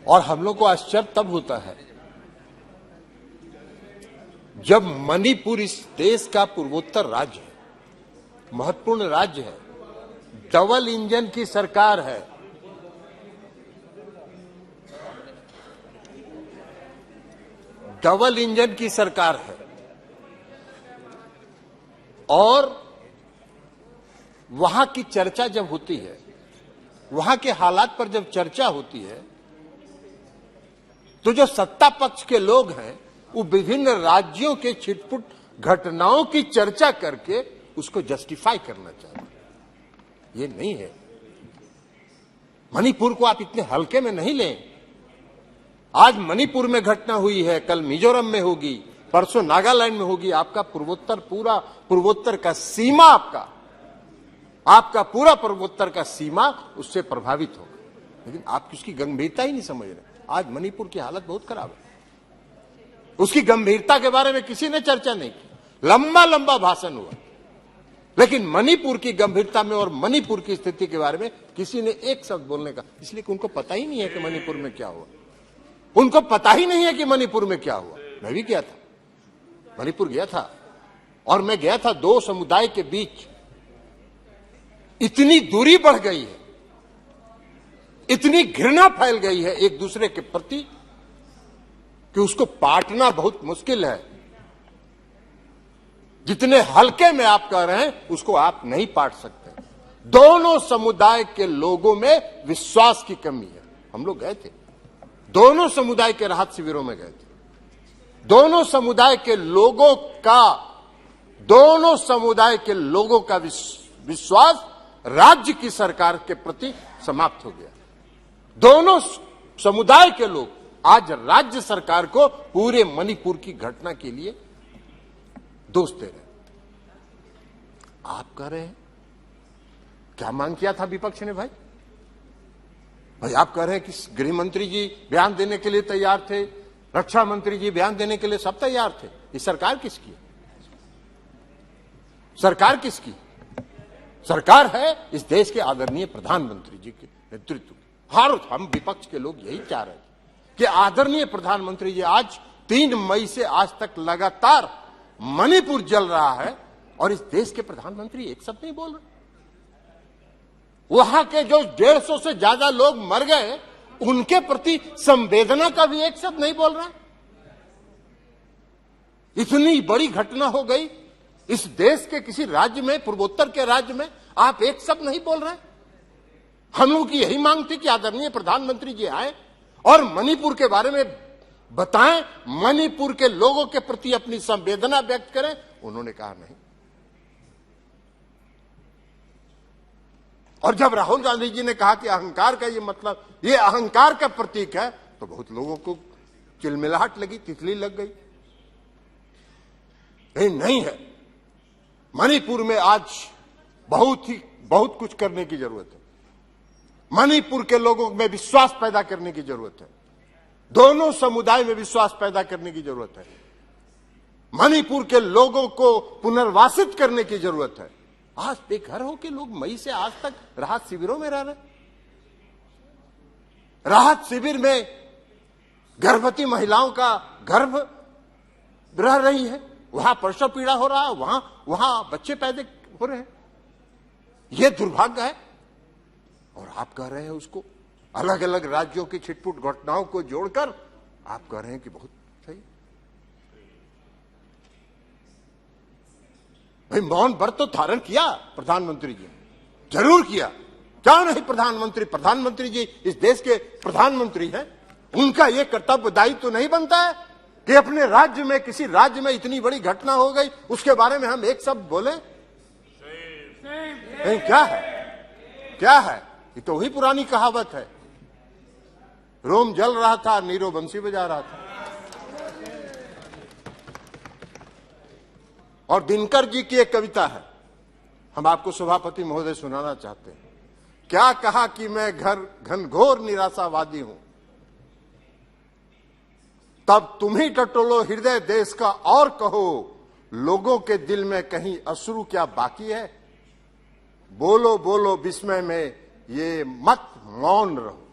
और हम लोग को आश्चर्य तब होता है जब मणिपुर इस देश का पूर्वोत्तर राज्य है, महत्वपूर्ण राज्य है, डबल इंजन की सरकार है, डबल इंजन की सरकार है, और वहां की चर्चा जब होती है, वहां के हालात पर जब चर्चा होती है, तो जो सत्ता पक्ष के लोग हैं वो विभिन्न राज्यों के छिटपुट घटनाओं की चर्चा करके उसको जस्टिफाई करना चाहते हैं। ये नहीं है। मणिपुर को आप इतने हल्के में नहीं लें। आज मणिपुर में घटना हुई है, कल मिजोरम में होगी, परसों नागालैंड में होगी। आपका पूर्वोत्तर, पूरा पूर्वोत्तर का सीमा, आपका पूरा पूर्वोत्तर का सीमा उससे प्रभावित होगा, लेकिन आप उसकी गंभीरता ही नहीं समझ रहे। आज मणिपुर की हालत बहुत खराब है, उसकी गंभीरता के बारे में किसी ने चर्चा नहीं की। लंबा लंबा भाषण हुआ, लेकिन मणिपुर की गंभीरता में और मणिपुर की स्थिति के बारे में किसी ने एक शब्द बोलने का, इसलिए कि उनको पता ही नहीं है कि मणिपुर में क्या हुआ। उनको पता ही नहीं है कि मणिपुर में क्या हुआ। मैं भी गया था, मणिपुर गया था, और मैं गया था, दो समुदाय के बीच इतनी दूरी बढ़ गई है, इतनी घृणा फैल गई है एक दूसरे के प्रति कि उसको पाटना बहुत मुश्किल है। जितने हल्के में आप कह रहे हैं उसको आप नहीं पाट सकते। दोनों समुदाय के लोगों में विश्वास की कमी है। हम लोग गए थे, दोनों समुदाय के राहत शिविरों में गए थे। दोनों समुदाय के लोगों का विश्वास राज्य की सरकार के प्रति समाप्त हो गया। दोनों समुदाय के लोग आज राज्य सरकार को पूरे मणिपुर की घटना के लिए दोष दे रहे हैं। आप कह रहे हैं क्या मांग किया था विपक्ष ने? भाई आप कह रहे हैं कि गृह मंत्री जी बयान देने के लिए तैयार थे, रक्षा मंत्री जी बयान देने के लिए सब तैयार थे। ये सरकार किसकी है? सरकार किसकी? सरकार है इस देश के आदरणीय प्रधानमंत्री जी के नेतृत्व की। हम विपक्ष के लोग यही चाह रहे हैं कि आदरणीय प्रधानमंत्री जी, आज 3 मई से आज तक लगातार मणिपुर जल रहा है और इस देश के प्रधानमंत्री एक शब्द नहीं बोल रहे। वहां के जो 150 से ज्यादा लोग मर गए, उनके प्रति संवेदना का भी एक शब्द नहीं बोल रहे। इतनी बड़ी घटना हो गई इस देश के किसी राज्य में, पूर्वोत्तर के राज्य में, आप एक शब्द नहीं बोल रहे। हम लोग की यही मांग थी कि आदरणीय प्रधानमंत्री जी आए और मणिपुर के बारे में बताएं, मणिपुर के लोगों के प्रति अपनी संवेदना व्यक्त करें। उन्होंने कहा नहीं। और जब राहुल गांधी जी ने कहा कि अहंकार का ये मतलब, ये अहंकार का प्रतीक है, तो बहुत लोगों को चिलमिलाहट लगी, तितली लग गई। नहीं है। मणिपुर में आज बहुत कुछ करने की जरूरत है। मणिपुर के लोगों में विश्वास पैदा करने की जरूरत है। दोनों समुदाय में विश्वास पैदा करने की जरूरत है। मणिपुर के लोगों को पुनर्वासित करने की जरूरत है। आज बेघर हो के लोग मई से आज तक राहत शिविरों में रह रहे। राहत शिविर में गर्भवती महिलाओं का गर्भ रह रही है, वहां प्रसव पीड़ा हो रहा है, वहां बच्चे पैदा हो रहे हैं। यह दुर्भाग्य है। और आप कह रहे हैं उसको अलग अलग राज्यों की छिटपुट घटनाओं को जोड़कर आप कह रहे हैं कि बहुत सही। भाई मौन व्रत तो धारण किया प्रधानमंत्री जी, जरूर किया। क्या नहीं? प्रधानमंत्री जी इस देश के प्रधानमंत्री हैं। उनका यह कर्तव्य दायित्व तो नहीं बनता है कि अपने राज्य में, किसी राज्य में इतनी बड़ी घटना हो गई, उसके बारे में हम एक शब्द बोले? नहीं, क्या है? ये तो वही पुरानी कहावत है, रोम जल रहा था, नीरो बंसी बजा रहा था। और दिनकर जी की एक कविता है, हम आपको सभापति महोदय सुनाना चाहते हैं। क्या कहा कि मैं घनघोर निराशावादी हूं, तब तुम ही टटोलो हृदय देश का और कहो, लोगों के दिल में कहीं अश्रु क्या बाकी है? बोलो बोलो विस्मय में ये मत मौन रहो।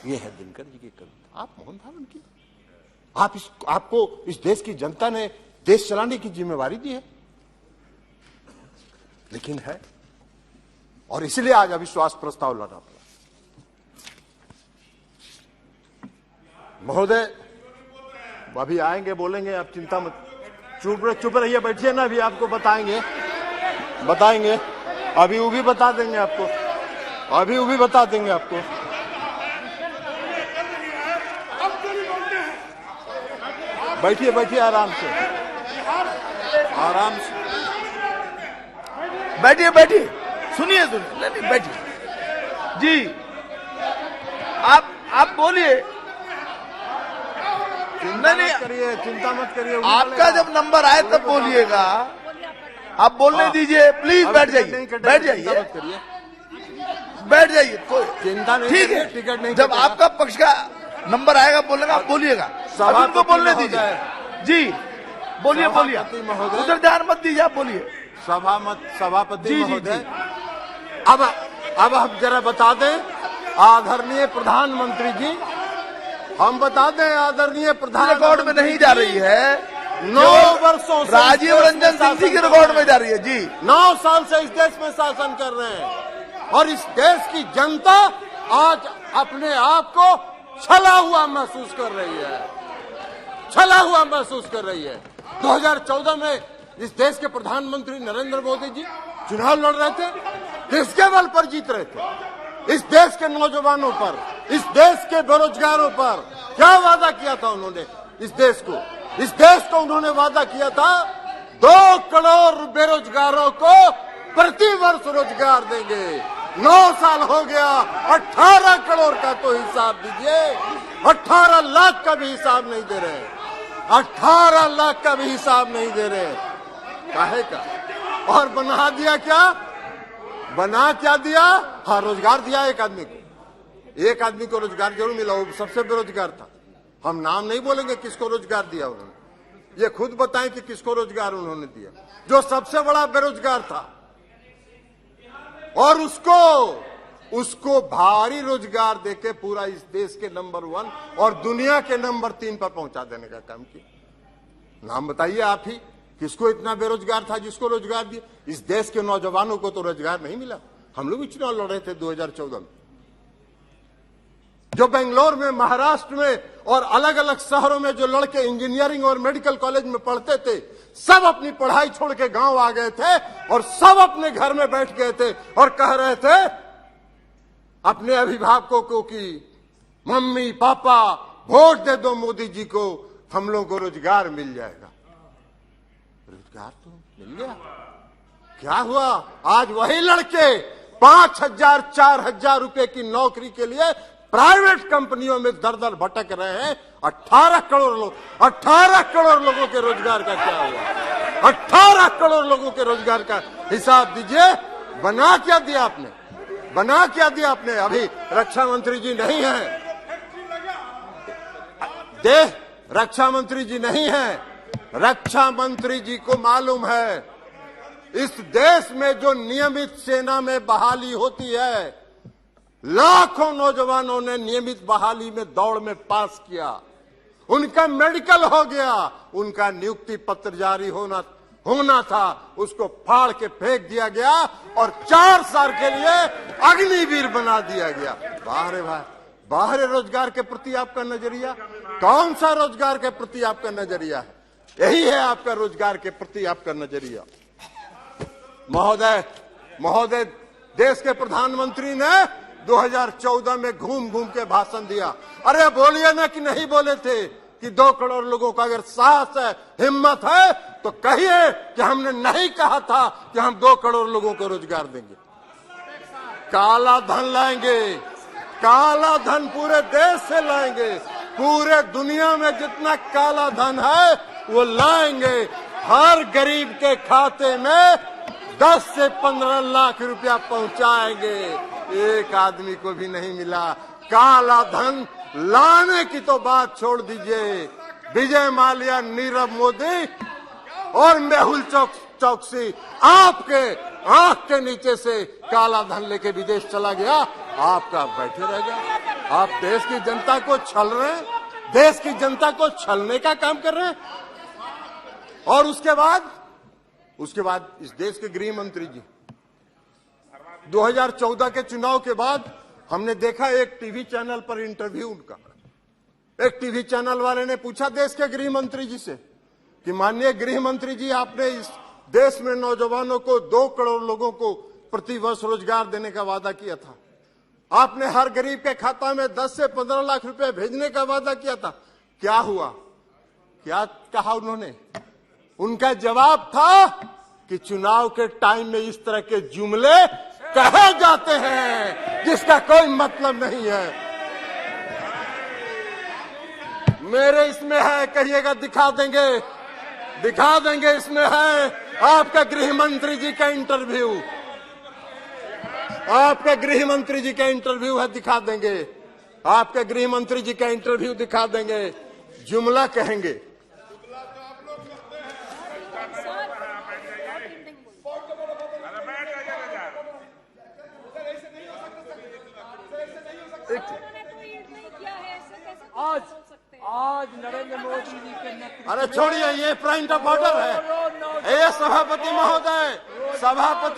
ये है दिनकर जी की कविता। आप मौन धारण किए। आपको इस देश की जनता ने देश चलाने की जिम्मेवारी दी है, लेकिन है, और इसलिए आज अविश्वास प्रस्ताव लड़ा पड़ा। महोदय अभी आएंगे, बोलेंगे, आप चिंता मत, चुप रहिए, बैठिए ना, अभी आपको बताएंगे, अभी वो भी बता देंगे आपको, बैठिए आराम से बैठिए, सुनिए, नहीं बैठिए जी, आप बोलिए, चिंता मत करिए, आपका जब नंबर आए तब बोलिएगा, आप बोलने दीजिए, प्लीज बैठ जाइए, कोई चिंता नहीं, ठीक है, टिकट नहीं, जब आपका पक्ष का नंबर आएगा बोलेगा, आप बोलिएगा, सबको बोलने दीजिए जी, बोलिए, उधर ध्यान मत दीजिए, आप बोलिए। सभापति महोदय, अब हम जरा बता दें, आदरणीय प्रधानमंत्री जी, हम बता दें, आदरणीय प्रधान, रिकॉर्ड में नहीं जा रही है, 9 वर्षों से राजीव रंजन सिंह जी के रिकॉर्ड में जा रही है जी, 9 साल से इस देश में शासन कर रहे हैं, और इस देश की जनता आज अपने आप को छला हुआ महसूस कर रही है। 2014 में इस देश के प्रधानमंत्री नरेंद्र मोदी जी चुनाव लड़ रहे थे, किसके बल पर जीत रहे थे? इस देश के नौजवानों पर, इस देश के बेरोजगारों पर क्या वादा किया था उन्होंने? इस देश को उन्होंने वादा किया था 2 करोड़ बेरोजगारों को प्रति वर्ष रोजगार देंगे। 9 साल हो गया, 18 करोड़ का तो हिसाब दीजिए, 18 लाख का भी हिसाब नहीं दे रहे, 18 लाख का भी हिसाब नहीं दे रहे, काहे का? और बना दिया क्या दिया? हाँ, रोजगार दिया एक आदमी को रोजगार जरूर मिला, वो सबसे बेरोजगार था। हम नाम नहीं बोलेंगे किसको रोजगार दिया उन्होंने, ये खुद बताएं कि किसको रोजगार उन्होंने दिया, जो सबसे बड़ा बेरोजगार था, और उसको भारी रोजगार देके पूरा इस देश के नंबर 1 और दुनिया के नंबर 3 पर पहुंचा देने का काम किया। नाम बताइए आप ही, किसको इतना बेरोजगार था जिसको रोजगार दिया? इस देश के नौजवानों को तो रोजगार नहीं मिला। हम लोग भी चुनाव लड़ रहे थे 2014 में, जो बेंगलोर में, महाराष्ट्र में और अलग अलग शहरों में जो लड़के इंजीनियरिंग और मेडिकल कॉलेज में पढ़ते थे, सब अपनी पढ़ाई छोड़ के गांव आ गए थे और सब अपने घर में बैठ गए थे और कह रहे थे अपने अभिभावकों को कि मम्मी पापा वोट दे दो मोदी जी को, हम लोगों को रोजगार मिल जाएगा। रोजगार तो मिल गया, क्या हुआ? आज वही लड़के 5,000 4,000 रुपए की नौकरी के लिए प्राइवेट कंपनियों में दर भटक रहे हैं। 18 करोड़ लोगों के रोजगार का क्या हुआ? 18 करोड़ लोगों के रोजगार का हिसाब दीजिए। बना क्या दिया आपने? अभी रक्षा मंत्री जी नहीं है, रक्षा मंत्री जी नहीं है। रक्षा मंत्री जी को मालूम है इस देश में जो नियमित सेना में बहाली होती है, लाखों नौजवानों ने नियमित बहाली में दौड़ में पास किया, उनका मेडिकल हो गया, उनका नियुक्ति पत्र जारी होना था, उसको फाड़ के फेंक दिया गया और 4 साल के लिए अग्निवीर बना दिया गया। बाहर रोजगार के प्रति आपका नजरिया, कौन सा रोजगार के प्रति आपका नजरिया है? यही है आपका रोजगार के प्रति आपका नजरिया। महोदय, देश के प्रधानमंत्री ने 2014 में घूम के भाषण दिया। अरे बोलिए ना कि नहीं बोले थे कि 2 करोड़ लोगों का अगर साहस है, हिम्मत है तो कहिए कि हमने नहीं कहा था कि हम 2 करोड़ लोगों को रोजगार देंगे। काला धन लाएंगे, काला धन पूरे देश से लाएंगे, पूरे दुनिया में जितना काला धन है वो लाएंगे। हर गरीब के खाते में 10 से 15 लाख रुपया पहुंचाएंगे। एक आदमी को भी नहीं मिला। काला धन लाने की तो बात छोड़ दीजिए। विजय माल्या, नीरव मोदी और मेहुल चौकसी आपके आंख के नीचे से काला धन लेके विदेश चला गया आपका बैठे रह गए। आप देश की जनता को छल रहे हैं, देश की जनता को छलने का काम कर रहे हैं। और उसके बाद इस देश के गृह मंत्री जी 2014 के चुनाव के बाद हमने देखा एक टीवी चैनल पर इंटरव्यू उनका। एक टीवी चैनल वाले ने पूछा देश के गृह मंत्री जी से कि माननीय गृह मंत्री जी, आपने इस देश में नौजवानों को 2 करोड़ लोगों को प्रति वर्ष रोजगार देने का वादा किया था। आपने हर गरीब के खाता में 10 से 15 लाख रुपए भेजने का वादा किया था। क्या हुआ? क्या कहा उन्होंने? उनका जवाब था कि चुनाव के टाइम में इस तरह के जुमले कहे जाते हैं जिसका कोई मतलब नहीं है। मेरे इसमें है, कहिएगा दिखा देंगे इसमें है आपका गृह मंत्री जी का इंटरव्यू। आपका गृह मंत्री जी का इंटरव्यू है, दिखा देंगे। आपके गृह मंत्री जी का इंटरव्यू दिखा देंगे। जुमला कहेंगे। आज नरेंद्र मोदी जी के नेतृत्व। अरे छोड़िए, ये पॉइंट ऑफ ऑर्डर है। ये सभापति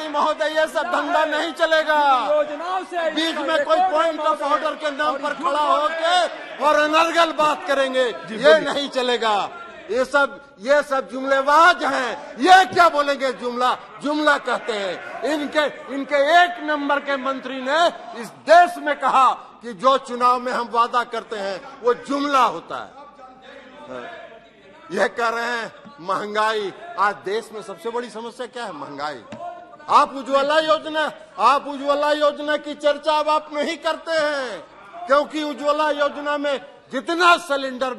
महोदय, ये सब धंधा नहीं चलेगा। योजनाओं से बीच में कोई पॉइंट ऑफ ऑर्डर के नाम पर खड़ा होके और अनर्गल बात करेंगे, ये नहीं चलेगा। ये सब जुमलेबाज हैं। ये क्या बोलेंगे? जुमला कहते हैं। इनके 1 नंबर के मंत्री ने इस देश में कहा कि जो चुनाव में हम वादा करते हैं वो जुमला होता है। यह कह रहे हैं महंगाई। आज देश में सबसे बड़ी समस्या क्या है? महंगाई। आप उज्ज्वला योजना की चर्चा अब आप नहीं करते हैं, क्योंकि उज्ज्वला योजना में जितना सिलेंडर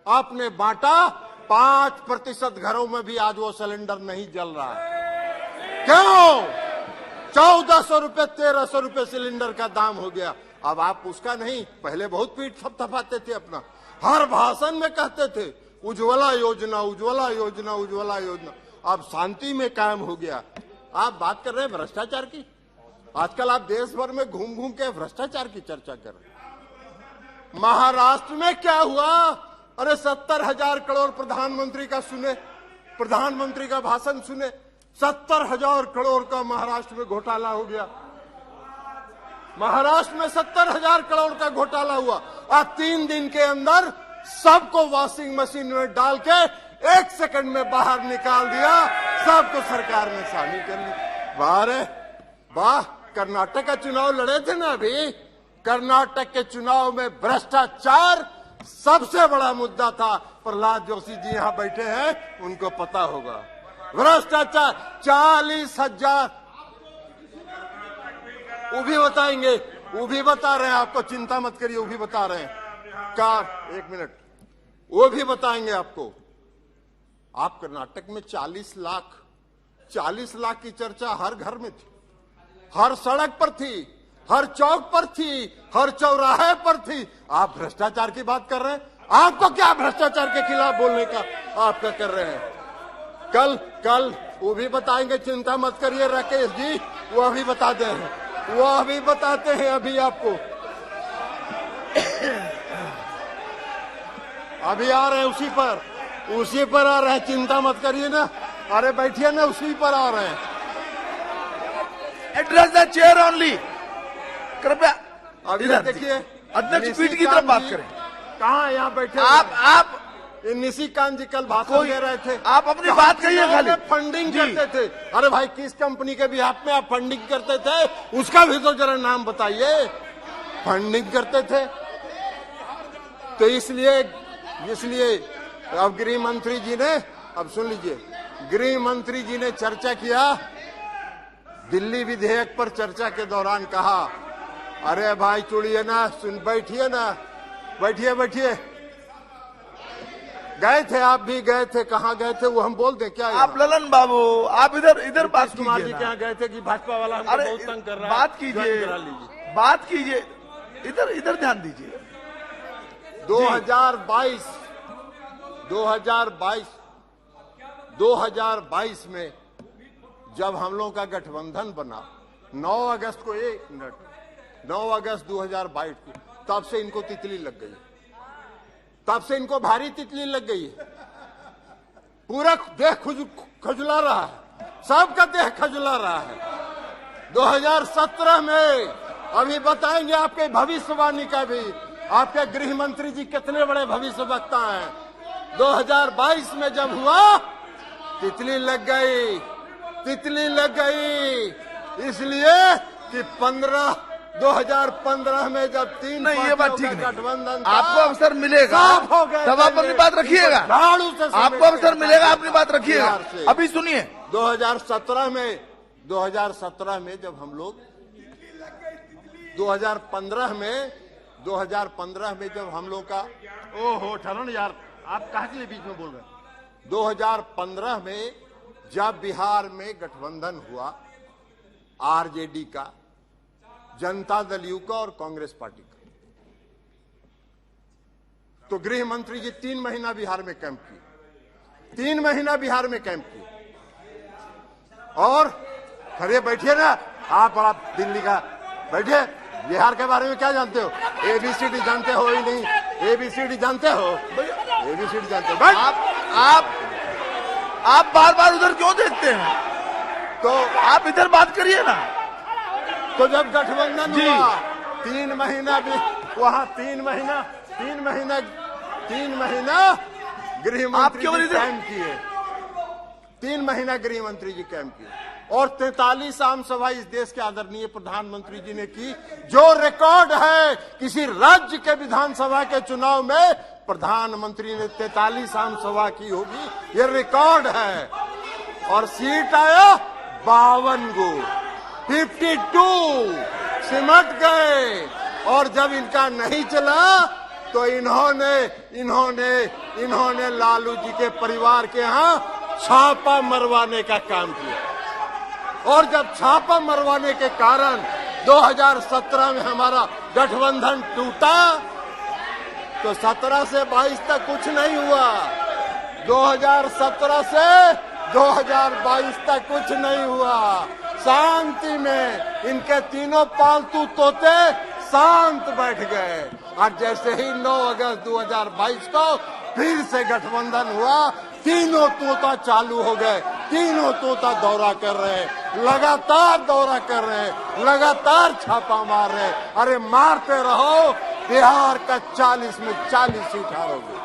आपने बांटा, 5% घरों में भी आज वो सिलेंडर नहीं जल रहा है। क्यों? 1400 रुपए 1300 रुपए सिलेंडर का दाम हो गया। अब आप उसका नहीं, पहले बहुत पीठ थपथपाते थे अपना, हर भाषण में कहते थे उज्ज्वला योजना। अब शांति में कायम हो गया। आप बात कर रहे हैं भ्रष्टाचार की। आजकल आप देश भर में घूम घूम के भ्रष्टाचार की चर्चा कर रहे हैं। महाराष्ट्र में क्या हुआ? अरे 70,000 करोड़ प्रधानमंत्री का भाषण सुने। 70,000 करोड़ का महाराष्ट्र में घोटाला हो गया। महाराष्ट्र में 70,000 करोड़ का घोटाला हुआ। आज 3 दिन के अंदर सबको वॉशिंग मशीन में डाल के 1 सेकंड में बाहर निकाल दिया। सबको सरकार में शामिल कर लिया। वाह, कर्नाटक का चुनाव लड़े थे ना अभी। कर्नाटक के चुनाव में भ्रष्टाचार सबसे बड़ा मुद्दा था। प्रहलाद जोशी जी यहां बैठे हैं, उनको पता होगा। भ्रष्टाचार 40,000। वो भी बताएंगे, वो भी बता रहे हैं आपको, चिंता मत करिए, वो भी बता रहे हैं। 1 मिनट, वो भी बताएंगे आपको। आप कर्नाटक में 40 लाख की चर्चा हर घर में थी, हर सड़क पर थी, हर चौक पर थी, हर चौराहे पर थी। आप भ्रष्टाचार की बात कर रहे हैं। आपको क्या भ्रष्टाचार के खिलाफ बोलने का आपका कर रहे हैं? कल वो भी बताएंगे, चिंता मत करिए राकेश जी, वो अभी बताते हैं अभी आपको। अभी आ रहे हैं उसी पर आ रहे हैं, चिंता मत करिए ना। अरे बैठिए ना, उसी पर आ रहे हैं। Address the chair only. कृपया अभी देखिए, अध्यक्ष पीठ की तरफ बात करें। कहाँ यहाँ बैठे? आप निशिकांत जी कल भाषण दे रहे थे। आप अपनी बात कहिए खाली। फंडिंग करते थे। अरे भाई, किस कंपनी के बिहाफ में आप फंडिंग करते थे? उसका भी तो जरा नाम बताइए। फंडिंग करते थे तो इसलिए अब गृह मंत्री जी ने, अब सुन लीजिए, गृह मंत्री जी ने चर्चा किया। दिल्ली विधेयक पर चर्चा के दौरान कहा, अरे भाई चुड़िए ना, बैठिए ना, बैठिए। गए थे, आप भी गए थे, कहाँ गए थे वो हम बोल दें क्या? आप ललन बाबू, आप इधर बात कुमार जी कीजिए। क्या गए थे कि भाजपा वाला हमको बहुत तंग कर रहा है? बात कीजिए, इधर ध्यान दीजिए। 2022 में जब हम लोगों का गठबंधन बना, 9 अगस्त को, 1 मिनट, 9 अगस्त 2022 की, तब से इनको तितली लग गई, तब से इनको भारी तितली लग गई है। पूरा देह खजुला रहा है, सबका देह खजुला रहा है। 2017 में अभी बताएंगे आपके भविष्यवाणी का भी, आपके गृह मंत्री जी कितने बड़े भविष्य वक्ता हैं। 2022 में जब हुआ, तितली लग गई, तितली लग गई, इसलिए कि 2015 में जब 3 नहीं, ये बात ठीक नहीं। गठबंधन आपको अवसर मिलेगा हो गए, तब आप अपनी बात रखिएगा। आपको अवसर मिलेगा, अपनी बात रखिएगा। अभी सुनिए, 2017 में जब हम लोग 2015 में जब हम लोग का, ओहो ठरण यार, आप कहा के लिए बीच में बोल रहे हैं। 2015 में जब बिहार में गठबंधन हुआ आरजेडी का, जनता दल यू का और कांग्रेस पार्टी का, तो गृह मंत्री जी 3 महीना बिहार में कैंप किए, 3 महीना बिहार में कैंप किए। और खड़े बैठिए ना आप दिल्ली का बैठे, बिहार के बारे में क्या जानते हो? एबीसीडी जानते हो ही नहीं, एबीसीडी जानते हो? एबीसीडी जानते हो? आप बार बार उधर क्यों देखते हैं? तो आप इधर बात करिए ना। तो जब गठबंधन हुआ 3 महीना भी वहां 3 महीना गृह मंत्री जी कैंप किए, 3 महीना गृह मंत्री जी कैंप किए और 43 आम सभा इस देश के आदरणीय प्रधानमंत्री जी ने की, जो रिकॉर्ड है किसी राज्य के विधानसभा के चुनाव में प्रधानमंत्री ने 43 आम सभा की होगी, ये रिकॉर्ड है। और सीट आया 52 गो, 52 सिमट गए। और जब इनका नहीं चला तो इन्होंने लालू जी के परिवार के यहाँ छापा मरवाने का काम किया। और जब छापा मरवाने के कारण 2017 में हमारा गठबंधन टूटा, तो 17 से 22 तक कुछ नहीं हुआ, 2017 से 2022 तक कुछ नहीं हुआ। शांति में इनके तीनों पालतू तोते शांत बैठ गए। और जैसे ही 9 अगस्त 2022 को फिर से गठबंधन हुआ, तीनों तोता चालू हो गए, तीनों तोता दौरा कर रहे हैं, लगातार दौरा कर रहे हैं, लगातार छापा मार रहे हैं। अरे मारते रहो, बिहार का 40 में 40 सीट हारोगे।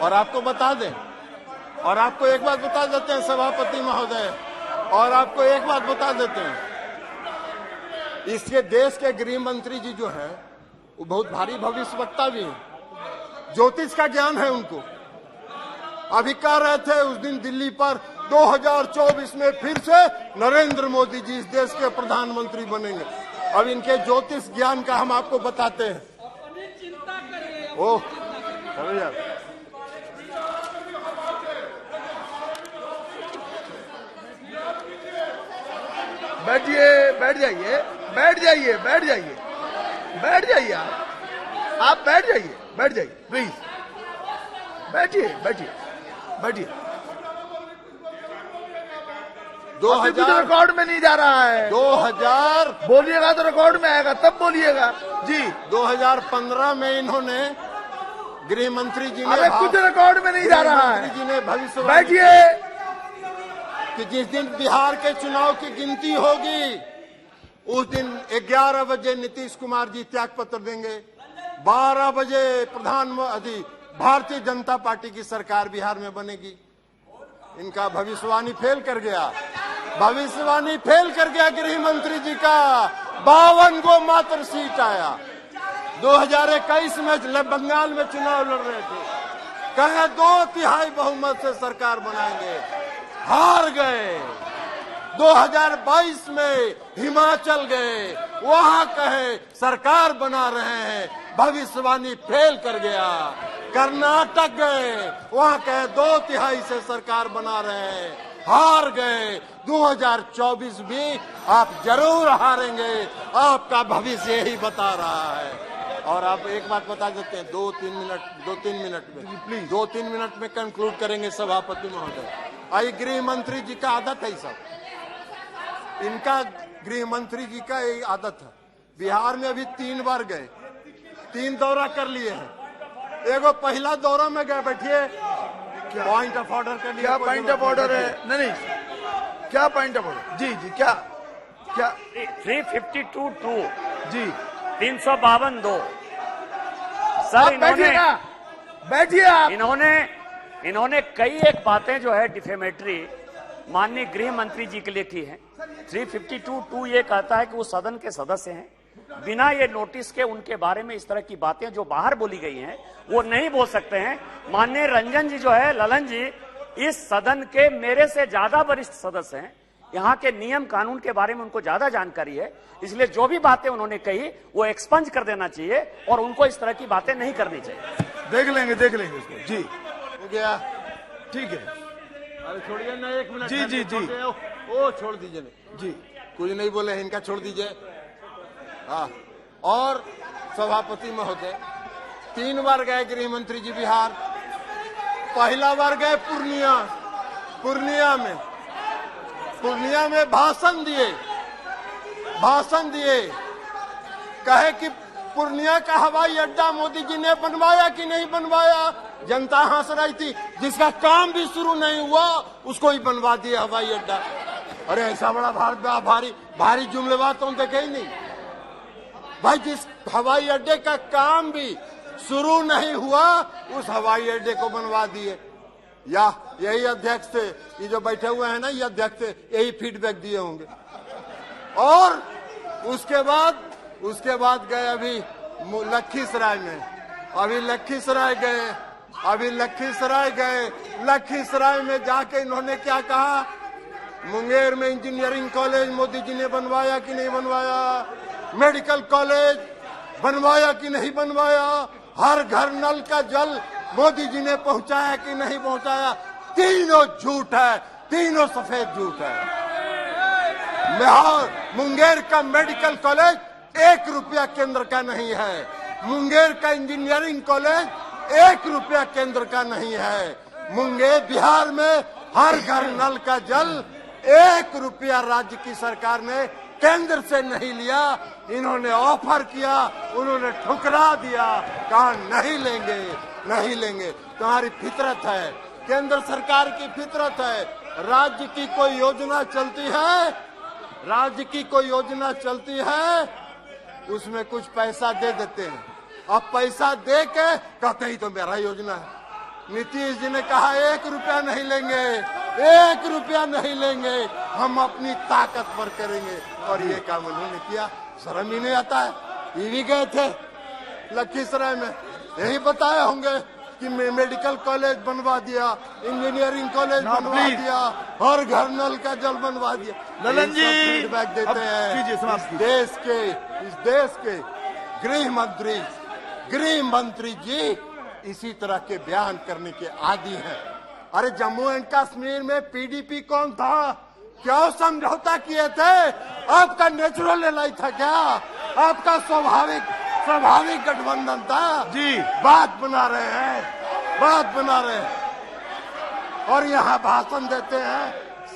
और आपको बता दें, और आपको एक बात बता देते हैं सभापति महोदय, और आपको एक बात बता देते हैं, इसके देश के गृह मंत्री जी जो हैं वो बहुत भारी भविष्यवक्ता भी हैं, ज्योतिष का ज्ञान है उनको। अभी कह रहे थे उस दिन दिल्ली पर 2024 में फिर से नरेंद्र मोदी जी इस देश के प्रधानमंत्री बनेंगे। अब इनके ज्योतिष ज्ञान का हम आपको बताते हैं। ओह चलो यार, बैठिए, बैठ जाइए, बैठ जाइए, बैठ जाइए, बैठ जाइए, आप बैठ जाइए, बैठ जाइए प्लीज, बैठिए, बैठिए, बैठिए। 2000 रिकॉर्ड में नहीं जा रहा है। 2000 बोलिएगा तो रिकॉर्ड में आएगा, तब बोलिएगा जी। 2015 में इन्होंने गृह मंत्री जी ने, कुछ रिकॉर्ड में नहीं जा रहा है, जी ने भविष्य बैठिए, कि जिस दिन बिहार के चुनाव की गिनती होगी उस दिन 11 बजे नीतीश कुमार जी त्याग पत्र देंगे, 12 बजे प्रधानमंत्री भारतीय जनता पार्टी की सरकार बिहार में बनेगी। इनका भविष्यवाणी फेल कर गया, भविष्यवाणी फेल कर गया गृह मंत्री जी का। 52 को मात्र सीट आया। 2021 में बंगाल में चुनाव लड़ रहे थे, कहे 2/3 बहुमत से सरकार बनाएंगे, हार गए। 2022 में हिमाचल गए, वहां कहे सरकार बना रहे हैं, भविष्यवाणी फेल कर गया। कर्नाटक गए, वहां कहे 2/3 से सरकार बना रहे हैं, हार गए। 2024 भी आप जरूर हारेंगे, आपका भविष्य यही बता रहा है। और आप एक बात बता देते हैं, 2-3 मिनट में प्लीज 2-3 मिनट में कंक्लूड करेंगे सभापति महोदय। आई गृह मंत्री जी का आदत है ये सब, इनका गृह मंत्री जी का ये आदत है। बिहार में अभी 3 बार गए, 3 दौरा कर लिए हैं। एगो पहला दौरा में गए, बैठिए, पॉइंट ऑफ ऑर्डर के लिए क्या पॉइंट ऑफ ऑर्डर है? नहीं, क्या पॉइंट ऑफ ऑर्डर? जी जी, क्या क्या 352(2) जी 352(2) सर, आप बैठिए ना, बैठिए आप। इन्होंने कई एक बातें जो है डिफेमेटरी माननीय गृह मंत्री जी के लिए की है। 352(2) ये कहता है कि वो सदन के सदस्य हैं, बिना ये नोटिस के उनके बारे में इस तरह की बातें जो बाहर बोली गई हैं वो नहीं बोल सकते हैं। माननीय रंजन जी जो है, ललन जी, इस सदन के मेरे से ज्यादा वरिष्ठ सदस्य हैं, यहाँ के नियम कानून के बारे में उनको ज्यादा जानकारी है, इसलिए जो भी बातें उन्होंने कही वो एक्सपंज कर देना चाहिए और उनको इस तरह की बातें नहीं करनी चाहिए। देख लेंगे उसको। जी हो गया, ठीक है अरे छोड़िए ना, 1 मिनट। जी, जी, जी। ओ छोड़ दीजिए ना जी। कुछ नहीं बोले, इनका छोड़ दीजिए। हाँ, और सभापति महोदय 3 बार गए गृह मंत्री जी बिहार। पहला बार गए पूर्णिया में भाषण दिए, कहे कि पूर्णिया का हवाई अड्डा मोदी जी ने बनवाया कि नहीं बनवाया। जनता हंस रही थी, जिसका काम भी शुरू नहीं हुआ उसको ही बनवा दिया हवाई अड्डा। अरे ऐसा बड़ा भारी जुमलेबाज तो देखे ही नहीं भाई। जिस हवाई अड्डे का काम भी शुरू नहीं हुआ उस हवाई अड्डे को बनवा दिए। या यही अध्यक्ष थे, ये जो बैठे हुए हैं ना, ये अध्यक्ष थे, यही फीडबैक दिए होंगे। और उसके बाद गए अभी लखीसराय में, लखीसराय में जाके इन्होंने क्या कहा, मुंगेर में इंजीनियरिंग कॉलेज मोदी जी ने बनवाया कि नहीं बनवाया, मेडिकल कॉलेज बनवाया कि नहीं बनवाया, हर घर नल का जल मोदी जी ने पहुंचाया कि नहीं पहुंचाया। तीनों झूठ है, तीनों सफेद झूठ है। मुंगेर का मेडिकल कॉलेज 1 रुपया केंद्र का नहीं है, मुंगेर का इंजीनियरिंग कॉलेज 1 रुपया केंद्र का नहीं है। मुंगेर बिहार में हर घर नल का जल 1 रुपया राज्य की सरकार ने केंद्र से नहीं लिया। इन्होंने ऑफर किया, उन्होंने ठुकरा दिया, कहा नहीं लेंगे। तुम्हारी फितरत है, केंद्र सरकार की फितरत है। राज्य की कोई योजना चलती है, उसमें कुछ पैसा दे देते हैं। अब पैसा दे के कहते ही तो मेरा योजना है। नीतीश जी ने कहा 1 रुपया नहीं लेंगे, हम अपनी ताकत पर करेंगे, और ये काम उन्होंने किया। शर्म ही नहीं आता है। ये भी गए थे लखीसराय में, यही बताए होंगे कि मेडिकल कॉलेज बनवा दिया, इंजीनियरिंग कॉलेज बनवा दिया, हर घर नल का जल बनवा दिया। ललन जी फीडबैक देते हैं। इस देश के गृह मंत्री जी इसी तरह के बयान करने के आदी हैं। अरे जम्मू एंड कश्मीर में पीडीपी कौन था, क्यों समझौता किए थे? आपका नेचुरल एलाई था क्या? आपका स्वाभाविक गठबंधन था जी। बात बना रहे हैं और यहाँ भाषण देते हैं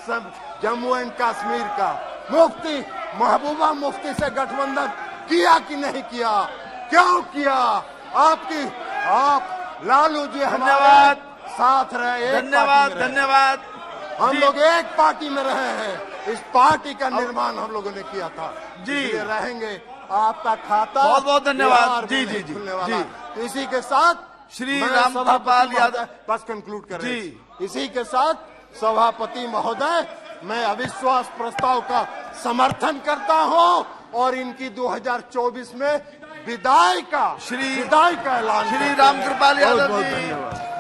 सब। जम्मू एंड कश्मीर का मुफ्ती महबूबा मुफ्ती से गठबंधन किया कि नहीं किया? क्यों किया? आप लालू जी हमारे साथ रहे, धन्यवाद। हम लोग एक पार्टी में रहे हैं, इस पार्टी का निर्माण हम लोगों ने किया था जी। इसलिए रहेंगे। आपका खाता बहुत धन्यवाद। बिहार में जी, नहीं जी, खुलने जी, वाला। जी। तो इसी के साथ श्री मैं राम सभापति कृपाल यादव महोदय, बस कंक्लूड कर रहे हैं। जी। इसी के साथ सभापति महोदय, मैं अविश्वास प्रस्ताव का समर्थन करता हूं और इनकी 2024 में विदाई का श्री ऐलान राम कृपाल यादव जी। धन्यवाद।